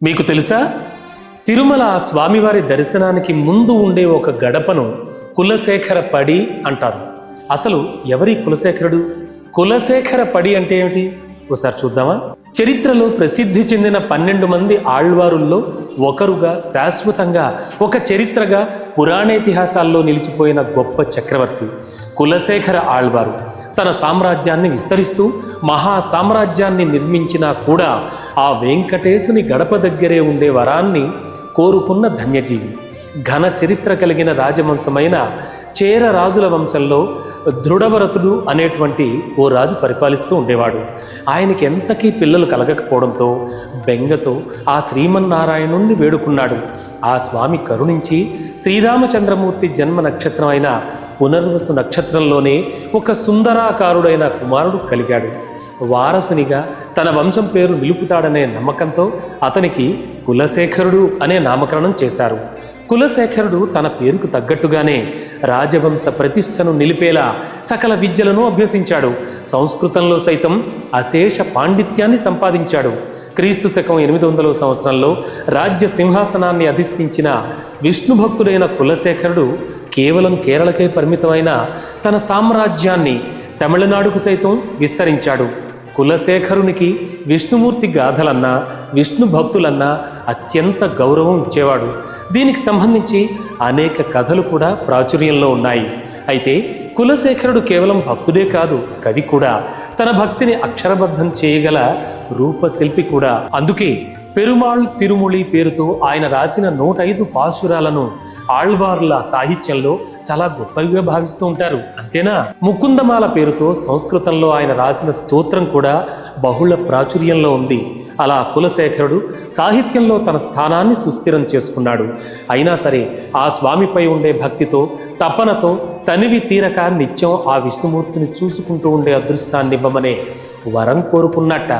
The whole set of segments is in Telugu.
మీకు తెలుసా, తిరుమల స్వామివారి దర్శనానికి ముందు ఉండే ఒక గడపను కులశేఖర పడి అంటారు. అసలు ఎవరి కులశేఖరుడు? కులశేఖర పడి అంటే ఏమిటి ఒకసారి చూద్దామా? చరిత్రలో ప్రసిద్ధి చెందిన 12 మంది ఆళ్వారుల్లో ఒకరుగా, శాశ్వతంగా ఒక చరిత్రగా పురాణేతిహాసాల్లో నిలిచిపోయిన గొప్ప చక్రవర్తి కులశేఖర ఆళ్వారు. తన సామ్రాజ్యాన్ని విస్తరిస్తూ మహా సామ్రాజ్యాన్ని నిర్మించినా కూడా ఆ వెంకటేశుని గడప దగ్గరే ఉండే వరాన్ని కోరుకున్న ధన్యజీవి. ఘన చరిత్ర కలిగిన రాజవంశమైన చేర రాజుల వంశంలో దృఢవరతుడు అనేటువంటి ఓ రాజు పరిపాలిస్తూ ఉండేవాడు. ఆయనకి ఎంతకీ పిల్లలు కలగకపోవడంతో బెంగతో ఆ శ్రీమన్నారాయణుణ్ణి వేడుకున్నాడు. ఆ స్వామి కరుణించి శ్రీరామచంద్రమూర్తి జన్మ నక్షత్రం అయిన పునర్వసు నక్షత్రంలోనే ఒక సుందరాకారుడైన కుమారుడు కలిగాడు. వారసునిగా తన వంశం పేరు నిలుపుతాడనే నమ్మకంతో అతనికి కులశేఖరుడు అనే నామకరణం చేశారు. కులశేఖరుడు తన పేరుకు తగ్గట్టుగానే రాజవంశ ప్రతిష్టను నిలిపేలా సకల విద్యలను అభ్యసించాడు. సంస్కృతంలో సైతం అశేష పాండిత్యాన్ని సంపాదించాడు. క్రీస్తు శకం 800వ సంవత్సరంలో రాజ్య సింహాసనాన్ని అధిష్ఠించిన విష్ణు భక్తుడైన కులశేఖరుడు కేవలం కేరళకే పరిమితమైన తన సామ్రాజ్యాన్ని తమిళనాడుకు సైతం విస్తరించాడు. కులశేఖరునికి విష్ణుమూర్తి గాథలన్నా, విష్ణు భక్తులన్నా అత్యంత గౌరవం ఇచ్చేవాడు. దీనికి సంబంధించి అనేక కథలు కూడా ప్రాచుర్యంలో ఉన్నాయి. అయితే కులశేఖరుడు కేవలం భక్తుడే కాదు, కవి కూడా. తన భక్తిని అక్షరబద్ధం చేయగల రూపశిల్పి కూడా. అందుకే పెరుమాళ్ తిరుమొళి పేరుతో ఆయన రాసిన 105 పాశురాలను ఆళ్వార్ల సాహిత్యంలో చాలా గొప్పగా భావిస్తూ ఉంటారు. అంతేనా, ముకుందమాల పేరుతో సంస్కృతంలో ఆయన రాసిన స్తోత్రం కూడా బహుళ ప్రాచుర్యంలో ఉంది. అలా కులశేఖరుడు సాహిత్యంలో తన స్థానాన్ని సుస్థిరం చేసుకున్నాడు. అయినా సరే ఆ స్వామిపై ఉండే భక్తితో, తపనతో తనివి తీరక నిత్యం ఆ విష్ణుమూర్తిని చూసుకుంటూ ఉండే అదృష్టాన్ని ఇవ్వమనే వరం కోరుకున్నట్ట.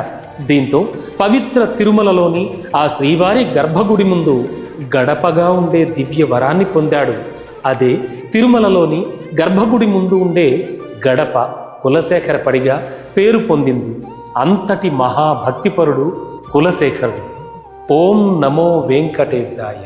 దీంతో పవిత్ర తిరుమలలోని ఆ శ్రీవారి గర్భగుడి ముందు గడపగా ఉండే దివ్య వరాన్ని పొందాడు. అదే తిరుమలలోని గర్భగుడి ముందు ఉండే గడప కులశేఖర పడిగా పేరు పొందింది. అంతటి మహాభక్తిపరుడు కులశేఖరుడు. ఓం నమో వెంకటేశాయ.